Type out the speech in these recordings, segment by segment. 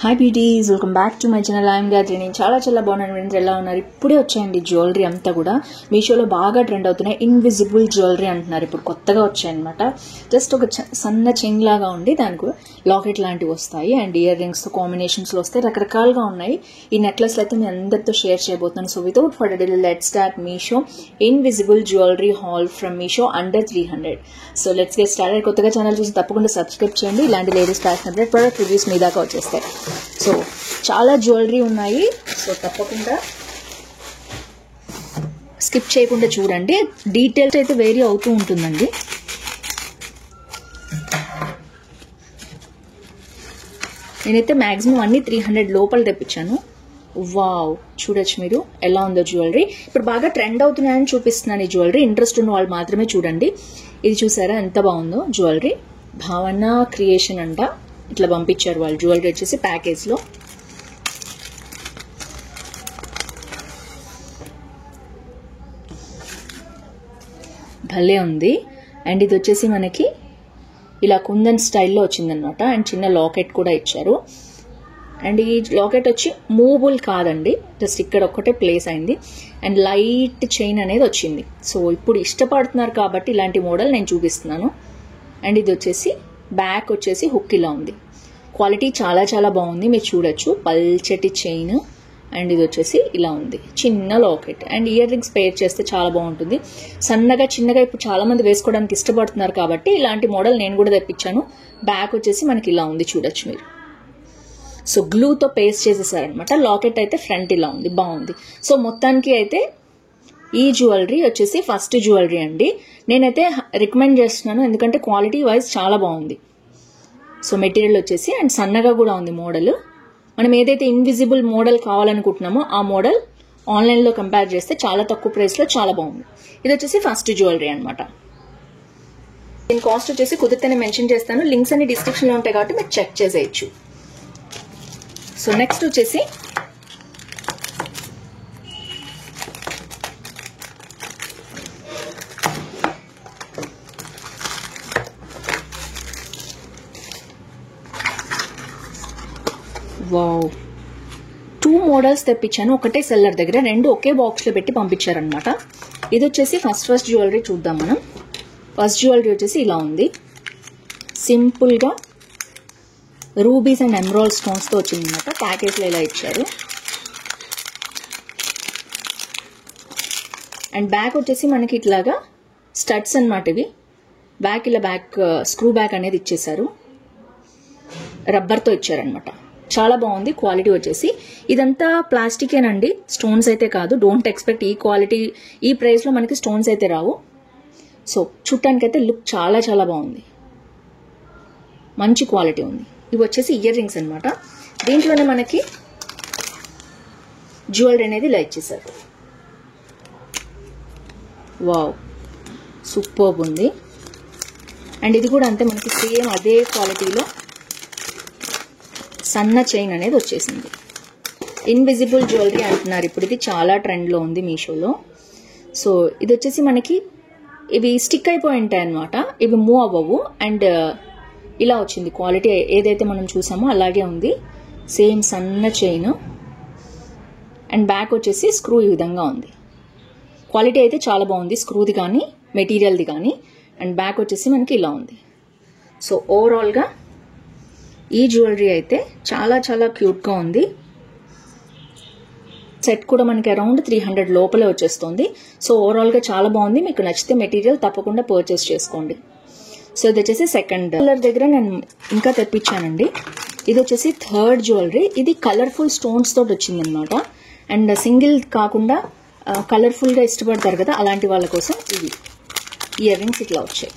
Hi beauties, welcome back to my channel. I'm Gayatri. నేను చాలా బాగున్నాను. ఫ్రెండ్స్ ఎలా ఉన్నారు? ఇప్పుడే వచ్చాయండి జ్యువెలరీ అంతా కూడా మీషోలో బాగా ట్రెండ్ అవుతున్నాయి. ఇన్విజిబుల్ జ్యువెలరీ అంటున్నారు, ఇప్పుడు కొత్తగా వచ్చాయన్నమాట. జస్ట్ ఒక సన్న చైన్ లాగా ఉండి దానికి లాకెట్ లాంటివి వస్తాయి అండ్ ఇయర్ రింగ్స్తో కాంబినేషన్స్లో వస్తాయి. రకరకాలుగా ఉన్నాయి. ఈ నెక్లెస్లు అయితే మీ అందరితో షేర్ చేయబోతున్నాను. So without further delay let's start Meesho invisible jewellery haul from Meesho under 300. So let's get started. కొత్తగా ఛానల్ చూసి తప్పకుండా సబ్స్క్రైబ్ చేయండి. ఇలాంటి latest fashion update product reviews మీ దాకా వచ్చేస్తాయి. సో చాలా జ్యువెలరీ ఉన్నాయి. సో తప్పకుండా స్కిప్ చేయకుండా చూడండి. డీటెయిల్స్ అయితే వేరీ అవుతూ ఉంటుందండి. నేనైతే మ్యాక్సిమం అన్ని 300 లోపల తెప్పించాను. వావ్, చూడొచ్చు మీరు ఎలా ఉందో జ్యువెలరీ. ఇప్పుడు బాగా ట్రెండ్ అవుతున్నాయని చూపిస్తున్నాను ఈ జ్యువెలరీ. ఇంట్రెస్ట్ ఉన్న వాళ్ళు మాత్రమే చూడండి. ఇది చూసారా ఎంత బాగుందో జ్యువెలరీ. భావన క్రియేషన్ అంట ఇట్లా పంపించారు వాళ్ళు. జ్యువెలరీ వచ్చేసి ప్యాకేజ్లో. భలే ఉంది. అండ్ ఇది వచ్చేసి మనకి ఇలా కుందన్ స్టైల్లో వచ్చిందనమాట. అండ్ చిన్న లాకెట్ కూడా ఇచ్చారు. అండ్ ఈ లాకెట్ వచ్చి మూవబుల్ కాదండి, జస్ట్ ఇక్కడ ఒక్కటే ప్లేస్ అయింది. అండ్ లైట్ చైన్ అనేది వచ్చింది. సో ఇప్పుడు ఇష్టపడుతున్నారు కాబట్టి ఇలాంటి మోడల్ నేను చూపిస్తున్నాను. అండ్ ఇది వచ్చేసి బ్యాక్ వచ్చేసి హుక్ ఇలా ఉంది. క్వాలిటీ చాలా బాగుంది, మీరు చూడొచ్చు. పల్చటి చైన్ అండ్ ఇది వచ్చేసి ఇలా ఉంది. చిన్న లాకెట్ అండ్ ఇయర్ రింగ్స్ పేర్ చేస్తే చాలా బాగుంటుంది. సన్నగా చిన్నగా ఇప్పుడు చాలా మంది వేసుకోవడానికి ఇష్టపడుతున్నారు కాబట్టి ఇలాంటి మోడల్ నేను కూడా తెప్పించాను. బ్యాక్ వచ్చేసి మనకి ఇలా ఉంది, చూడొచ్చు మీరు. సో గ్లూతో పేస్ట్ చేసేసారనమాట. లాకెట్ అయితే ఫ్రంట్ ఇలా ఉంది, బాగుంది. సో మొత్తానికి అయితే ఈ జ్యువెలరీ వచ్చేసి ఫస్ట్ జ్యువెలరీ అండి. నేనైతే రికమెండ్ చేస్తున్నాను, ఎందుకంటే క్వాలిటీ వైజ్ చాలా బాగుంది. సో మెటీరియల్ వచ్చేసి అండ్ సన్నగా కూడా ఉంది మోడల్. మనం ఏదైతే ఇన్విజిబుల్ మోడల్ కావాలనుకుంటున్నామో ఆ మోడల్ ఆన్లైన్లో కంపేర్ చేస్తే చాలా తక్కువ ప్రైస్లో చాలా బాగుంది. ఇది వచ్చేసి ఫస్ట్ జ్యువెలరీ అనమాట. దీని కాస్ట్ వచ్చేసి కుదిరితేనే మెన్షన్ చేస్తాను. లింక్స్ అన్ని డిస్క్రిప్షన్లో ఉంటాయి కాబట్టి మీరు చెక్ చేసేయచ్చు. సో నెక్స్ట్ వచ్చేసి వావ్, 2 మోడల్స్ తెప్పించాను. ఒకటే సెల్లర్ దగ్గర, 2 ఒకే బాక్స్లో పెట్టి పంపించారనమాట. ఇది వచ్చేసి ఫస్ట్ జ్యువెలరీ చూద్దాం మనం. ఫస్ట్ జ్యువెలరీ వచ్చేసి ఇలా ఉంది. సింపుల్గా రూబీస్ అండ్ ఎమరాల్డ్ స్టోన్స్తో వచ్చిందనమాట. ప్యాకేజ్లో ఇలా ఇచ్చారు. అండ్ బ్యాక్ వచ్చేసి మనకి ఇట్లాగా స్టడ్స్ అనమాట ఇవి. బ్యాక్ ఇలా స్క్రూ బ్యాక్ అనేది ఇచ్చేసారు. రబ్బర్తో ఇచ్చారనమాట. చాలా బాగుంది క్వాలిటీ వచ్చేసి. ఇదంతా ప్లాస్టికేనండి, స్టోన్స్ అయితే కాదు. డోంట్ ఎక్స్పెక్ట్ ఈ క్వాలిటీ ఈ ప్రైస్లో మనకి స్టోన్స్ అయితే రావు. సో చూడటానికైతే లుక్ చాలా బాగుంది, మంచి క్వాలిటీ ఉంది. ఇవి వచ్చేసి ఇయర్ రింగ్స్ అనమాట. దీంట్లోనే మనకి జ్యువెలరీ అనేది ఇలా ఇచ్చేసారు. వావ్, సూపర్బ్ ఉంది. అండ్ ఇది కూడా అంతే, మనకి సేమ్ అదే క్వాలిటీలో సన్న చైన్ అనేది వచ్చేసింది. ఇన్విజిబుల్ జ్యువెలరీ అంటున్నారు ఇప్పుడు. ఇది చాలా ట్రెండ్లో ఉంది మీషోలో. సో ఇది వచ్చేసి మనకి ఇవి స్టిక్ అయిపోయి ఉంటాయి అనమాట. ఇవి మూవ్ అవ్వవు. అండ్ ఇలా వచ్చింది క్వాలిటీ. ఏదైతే మనం చూసామో అలాగే ఉంది. సేమ్ సన్న చైన్ అండ్ బ్యాక్ వచ్చేసి స్క్రూ ఈ విధంగా ఉంది. క్వాలిటీ అయితే చాలా బాగుంది, స్క్రూది కానీ మెటీరియల్ది కానీ. అండ్ బ్యాక్ వచ్చేసి మనకి ఇలా ఉంది. సో ఓవరాల్గా ఈ జ్యువెలరీ అయితే చాలా క్యూట్గా ఉంది. సెట్ కూడా మనకి అరౌండ్ 300 లోపలే వచ్చేస్తుంది. సో ఓవరాల్గా చాలా బాగుంది. మీకు నచ్చితే మెటీరియల్ తప్పకుండా పర్చేస్ చేసుకోండి. సో ఇది వచ్చేసి సెకండ్ కలర్ దగ్గర నేను ఇంకా తెప్పించానండి. ఇది వచ్చేసి థర్డ్ జ్యువెలరీ. ఇది కలర్ఫుల్ స్టోన్స్ తోటి వచ్చింది అనమాట. అండ్ సింగిల్ కాకుండా కలర్ఫుల్గా ఇష్టపడతారు కదా, అలాంటి వాళ్ళ కోసం ఇవి ఇయర్ రింగ్స్ ఇట్లా వచ్చాయి.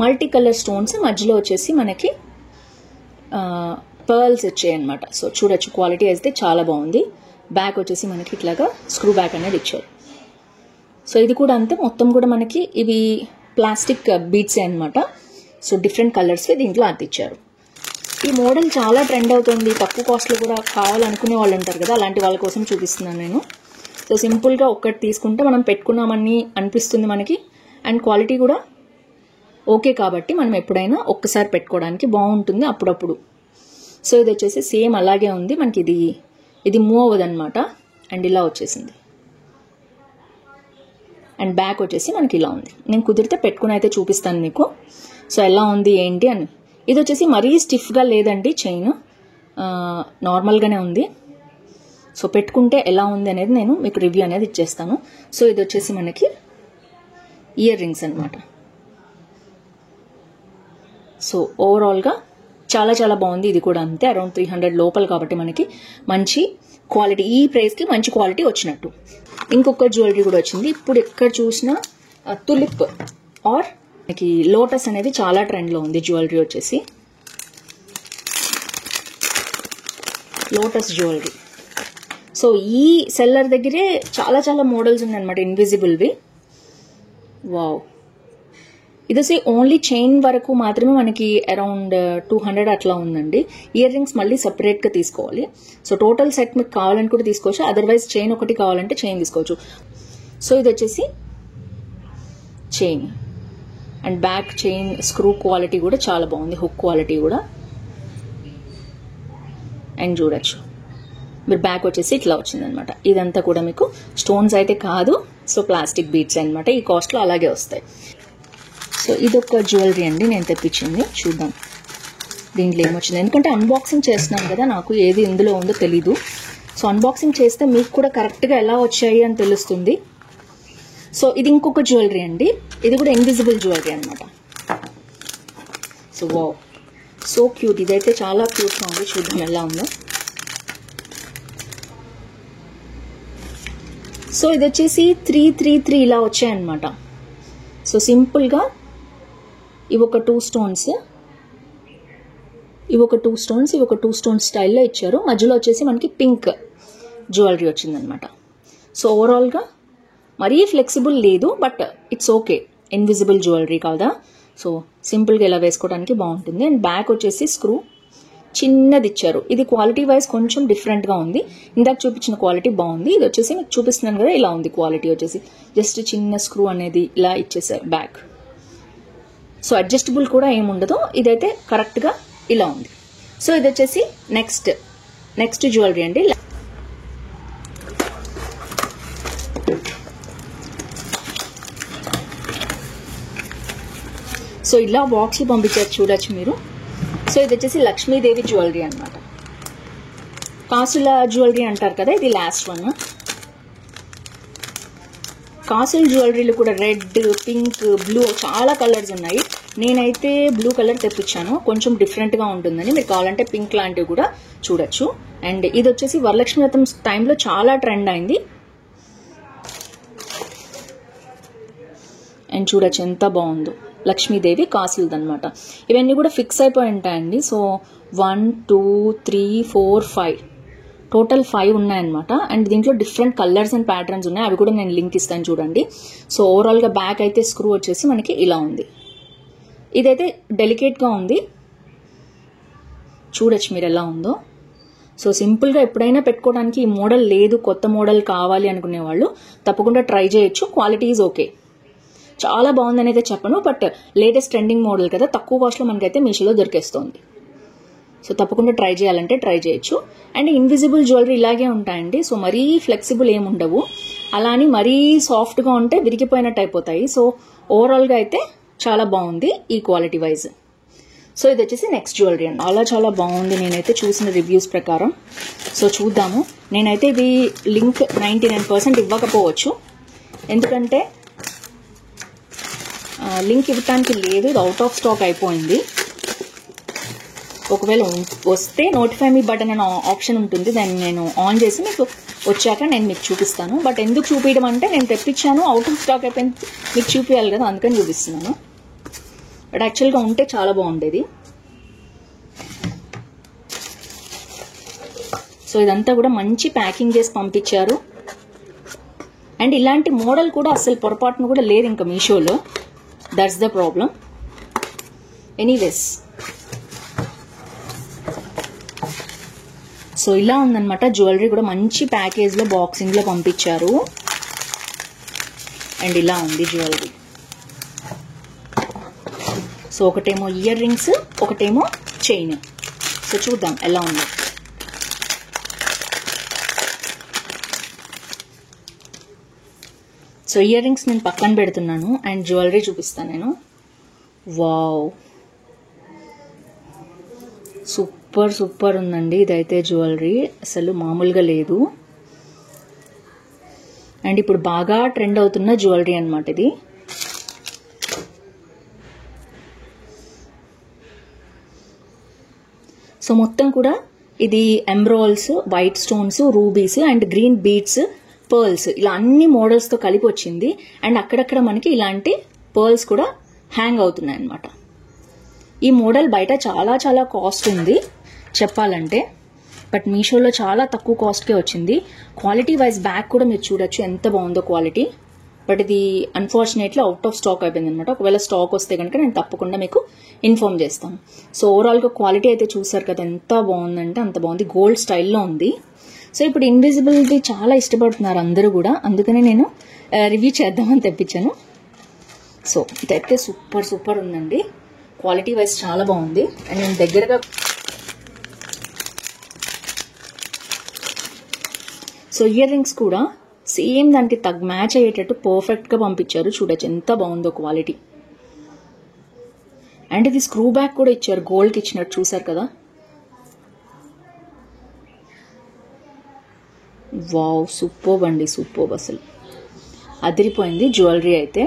మల్టీ కలర్ స్టోన్స్, మధ్యలో వచ్చేసి మనకి పర్ల్స్ వచ్చాయి అనమాట. సో చూడొచ్చు క్వాలిటీ అయితే చాలా బాగుంది. బ్యాక్ వచ్చేసి మనకి ఇట్లాగా స్క్రూ బ్యాక్ అనేది ఇచ్చారు. సో ఇది కూడా అంతే, మొత్తం కూడా మనకి ఇవి ప్లాస్టిక్ బీడ్సే అనమాట. సో డిఫరెంట్ కలర్స్కి దీంట్లో అందించారు. ఈ మోడల్ చాలా ట్రెండ్ అవుతుంది. తక్కువ కాస్ట్లో కూడా కావాలనుకునే వాళ్ళు ఉంటారు కదా, అలాంటి వాళ్ళ కోసం చూపిస్తున్నాను నేను. సో సింపుల్గా ఒక్కటి తీసుకుంటే మనం పెట్టుకున్నామని అనిపిస్తుంది మనకి. అండ్ క్వాలిటీ కూడా ఓకే కాబట్టి మనం ఎప్పుడైనా ఒక్కసారి పెట్టుకోవడానికి బాగుంటుంది అప్పుడప్పుడు. సో ఇది వచ్చేసి సేమ్ అలాగే ఉంది మనకి, ఇది మూవ్ అవ్వదన్నమాట. అండ్ ఇలా వచ్చేసింది. అండ్ బ్యాక్ వచ్చేసి మనకి ఇలా ఉంది. నేను కుదిరితే పెట్టుకుని అయితే చూపిస్తాను మీకు. సో ఎలా ఉంది ఏంటి అని. ఇది వచ్చేసి మరీ స్టిఫ్గా లేదండి చైన్, నార్మల్గానే ఉంది. సో పెట్టుకుంటే ఎలా ఉంది అనేది నేను మీకు రివ్యూ అనేది ఇచ్చేస్తాను. సో ఇది వచ్చేసి మనకి ఇయర్ రింగ్స్ అనమాట. సో ఓవరాల్గా చాలా చాలా బాగుంది. ఇది కూడా అంతే, అరౌండ్ 300 లోపల కాబట్టి మనకి మంచి క్వాలిటీ, ఈ ప్రైస్కి మంచి క్వాలిటీ వచ్చినట్టు. ఇంకొక జ్యువెలరీ కూడా వచ్చింది. ఇప్పుడు ఎక్కడ చూసినా తులిప్ ఆర్ మనకి లోటస్ అనేది చాలా ట్రెండ్లో ఉంది. జ్యువెలరీ వచ్చేసి లోటస్ జ్యువెలరీ. సో ఈ సెల్లర్ దగ్గరే చాలా చాలా మోడల్స్ ఉన్నాయన్నమాట, ఇన్విజిబుల్వి. వావ్, ఇది వచ్చి ఓన్లీ చైన్ వరకు మాత్రమే మనకి అరౌండ్ 200 అట్లా ఉందండి. ఇయర్ రింగ్స్ మళ్ళీ సెపరేట్గా తీసుకోవాలి. సో టోటల్ సెట్ మీకు కావాలని కూడా తీసుకోవచ్చు, అదర్వైజ్ చైన్ ఒకటి కావాలంటే చైన్ తీసుకోవచ్చు. సో ఇది వచ్చేసి chain and back chain screw quality కూడా చాలా బాగుంది, హుక్ క్వాలిటీ కూడా. అండ్ చూడొచ్చు మీరు, బ్యాక్ వచ్చేసి ఇట్లా వచ్చిందనమాట. ఇదంతా కూడా మీకు స్టోన్స్ అయితే కాదు, సో ప్లాస్టిక్ బీడ్స్ అనమాట. ఈ కాస్ట్లో అలాగే వస్తాయి. సో ఇదొక జ్యువెలరీ అండి నేను తెప్పించింది. చూద్దాం దీంట్లో ఏమొచ్చింది, ఎందుకంటే అన్బాక్సింగ్ చేస్తున్నాను కదా, నాకు ఏది ఇందులో ఉందో తెలీదు. సో అన్బాక్సింగ్ చేస్తే మీకు కూడా కరెక్ట్గా ఎలా వచ్చాయి అని తెలుస్తుంది. సో ఇది ఇంకొక జ్యువెలరీ అండి, ఇది కూడా ఇన్విజిబుల్ జ్యువెలరీ అనమాట. So wow, so cute. ఇదైతే చాలా క్యూట్గా ఉంది. చూద్దాం ఎలా ఉందో. సో ఇది వచ్చేసి 333 ఇలా వచ్చాయన్నమాట. సో సింపుల్గా ఇవి ఒక 2 స్టోన్స్, ఇవి ఒక 2 స్టోన్స్, ఇవి ఒక 2 స్టోన్స్ స్టైల్లో ఇచ్చారు. మధ్యలో వచ్చేసి మనకి పింక్ జ్యువెలరీ వచ్చిందనమాట. సో ఓవరాల్గా మరీ ఫ్లెక్సిబుల్ లేదు, but it's okay, invisible jewellery కాదా. సో సింపుల్గా ఇలా వేసుకోవడానికి బాగుంటుంది. అండ్ బ్యాక్ వచ్చేసి స్క్రూ చిన్నది ఇచ్చారు. ఇది క్వాలిటీ వైజ్ కొంచెం డిఫరెంట్గా ఉంది. ఇందాక చూపించిన క్వాలిటీ బాగుంది. ఇది వచ్చేసి మీకు చూపిస్తున్నాను కదా, ఇలా ఉంది క్వాలిటీ వచ్చేసి. జస్ట్ చిన్న స్క్రూ అనేది ఇలా ఇచ్చేసారు బ్యాక్. సో అడ్జస్టబుల్ కూడా ఏముండదు, ఇదైతే కరెక్ట్గా ఇలా ఉంది. సో ఇది వచ్చేసి నెక్స్ట్ జ్యువెలరీ అండి. సో ఇలా బాక్స్లో పంపించారు, చూడొచ్చు మీరు. సో ఇది వచ్చేసి లక్ష్మీదేవి జ్యువెలరీ అనమాట. కాసుల జ్యువెలరీ అంటారు కదా, ఇది లాస్ట్ వన్. కాసుల జ్యువెలరీలు కూడా రెడ్, పింక్, బ్లూ చాలా కలర్స్ ఉన్నాయి. నేనైతే బ్లూ కలర్ తెప్పించాను, కొంచెం డిఫరెంట్గా ఉంటుందని. మీరు కావాలంటే పింక్ లాంటివి కూడా చూడొచ్చు. అండ్ ఇది వచ్చేసి వరలక్ష్మి వ్రతం టైంలో చాలా ట్రెండ్ అయింది. అండ్ చూడొచ్చు ఎంత బాగుందో, లక్ష్మీదేవి కాసులది అనమాట. ఇవన్నీ కూడా ఫిక్స్ అయిపోయి ఉంటాయండి. సో 1 2 3 4 5 టోటల్ 5 ఉన్నాయన్నమాట. అండ్ దీంట్లో డిఫరెంట్ కలర్స్ అండ్ ప్యాటర్న్స్ ఉన్నాయి, అవి కూడా నేను లింక్ ఇస్తాను చూడండి. సో ఓవరాల్గా బ్యాక్ అయితే స్క్రూ వచ్చేసి మనకి ఇలా ఉంది. ఇదైతే డెలికేట్గా ఉంది, చూడొచ్చు మీరు ఎలా ఉందో. సో సింపుల్గా ఎప్పుడైనా పెట్టుకోవడానికి ఈ మోడల్ లేదు, కొత్త మోడల్ కావాలి అనుకునే వాళ్ళు తప్పకుండా ట్రై చేయొచ్చు. క్వాలిటీ ఈజ్ ఓకే, చాలా బాగుందని అయితే చెప్పను, బట్ లేటెస్ట్ ట్రెండింగ్ మోడల్ కదా, తక్కువ కాస్ట్లో మనకైతే మీషోలో దొరికేస్తుంది. సో తప్పకుండా ట్రై చేయాలంటే ట్రై చేయొచ్చు. అండ్ ఇన్విజిబుల్ జ్యువెలరీ ఇలాగే ఉంటాయండి. సో మరీ ఫ్లెక్సిబుల్ ఏమి ఉండవు, అలా అని మరీ సాఫ్ట్గా ఉంటే విరిగిపోయినట్టు అయిపోతాయి. సో ఓవరాల్గా అయితే చాలా బాగుంది ఈ క్వాలిటీ వైజ్. సో ఇది వచ్చేసి నెక్స్ట్ జ్యువెలరీ అండి. చాలా బాగుంది నేనైతే చూసిన రివ్యూస్ ప్రకారం. సో చూద్దాము. నేనైతే ఇది లింక్ 99% ఇవ్వకపోవచ్చు, ఎందుకంటే లింక్ ఇవ్వటానికి లేదు, ఇది అవుట్ ఆఫ్ స్టాక్ అయిపోయింది. ఒకవేళ వస్తే నోటిఫై మీ బటన్ అనే ఆప్షన్ ఉంటుంది, దాన్ని నేను ఆన్ చేసి మీకు వచ్చాక నేను మీకు చూపిస్తాను. బట్ ఎందుకు చూపించడం అంటే, నేను తెప్పించాను అవుట్ ఆఫ్ స్టాక్ అయిపోయింది, మీకు చూపించాలి కదా, అందుకని చూపిస్తున్నాను. బట్ యాక్చువల్గా ఉంటే చాలా బాగుండేది. సో ఇదంతా కూడా మంచి ప్యాకింగ్ చేసి పంపించారు. అండ్ ఇలాంటి మోడల్ కూడా అసలు పొరపాటును కూడా లేదు ఇంకా మీషోలో, that's the problem. Anyways, so ఇలా ఉందన్నమాట జ్యువెలరీ కూడా, మంచి ప్యాకేజ్లో బాక్సింగ్లో పంపించారు. అండ్ ఇలా ఉంది జ్యువెలరీ. సో ఒకటేమో ఇయర్ రింగ్స్, ఒకటేమో చైన్. సో చూద్దాం ఎలా ఉందో. సో ఇయర్ రింగ్స్ నేను పక్కన పెడుతున్నాను అండ్ జ్యువెలరీ చూపిస్తాను నేను. వావ్, సూపర్ సూపర్ ఉందండి ఇదైతే జ్యువెలరీ, అసలు మామూలుగా లేదు. అండ్ ఇప్పుడు బాగా ట్రెండ్ అవుతున్న జ్యువెలరీ అన్నమాట ఇది. సో మొత్తం కూడా ఇది emeralds, white stones, rubies and green beads, pearls, ఇలా అన్ని మోడల్స్ తో కలిపి వచ్చింది. అండ్ అక్కడక్కడ మనకి ఇలాంటి పర్ల్స్ కూడా హ్యాంగ్ అవుతున్నాయి అన్నమాట. ఈ మోడల్ బయట చాలా చాలా కాస్ట్ ఉంది చెప్పాలంటే, బట్ మీషోలో చాలా తక్కువ కాస్ట్కే వచ్చింది. క్వాలిటీ వైజ్ బ్యాగ్ కూడా మీరు చూడొచ్చు ఎంత బాగుందో క్వాలిటీ. బట్ ఇది అన్ఫార్చునేట్లీ అవుట్ ఆఫ్ స్టాక్ అయిపోయింది అనమాట. ఒకవేళ స్టాక్ వస్తే కనుక నేను తప్పకుండా మీకు ఇన్ఫార్మ్ చేస్తాను. సో ఓవరాల్గా క్వాలిటీ అయితే చూసారు కదా ఎంత బాగుందంటే అంత బాగుంది, గోల్డ్ స్టైల్లో ఉంది. సో ఇప్పుడు ఇన్విజిబిలిటీ చాలా ఇష్టపడుతున్నారు అందరూ కూడా, అందుకనే నేను రివ్యూ చేద్దామని తెప్పించాను. సో ఇదైతే సూపర్ సూపర్ ఉందండి, క్వాలిటీ వైజ్ చాలా బాగుంది. అండ్ నేను దగ్గరగా సో ఇయర్ రింగ్స్ కూడా సేమ్ దానికి మ్యాచ్ అయ్యేటట్టు పర్ఫెక్ట్ గా పంపించారు. చూడొచ్చు ఎంత బాగుందో క్వాలిటీ. అండ్ ఇది స్క్రూ బ్యాక్ కూడా ఇచ్చారు, గోల్డ్ కి ఇచ్చినట్టు చూసారు కదా. వావ్, సూపర్బ్ అండి, సూపర్బ్, అసలు అదిరిపోయింది జ్యువెలరీ అయితే.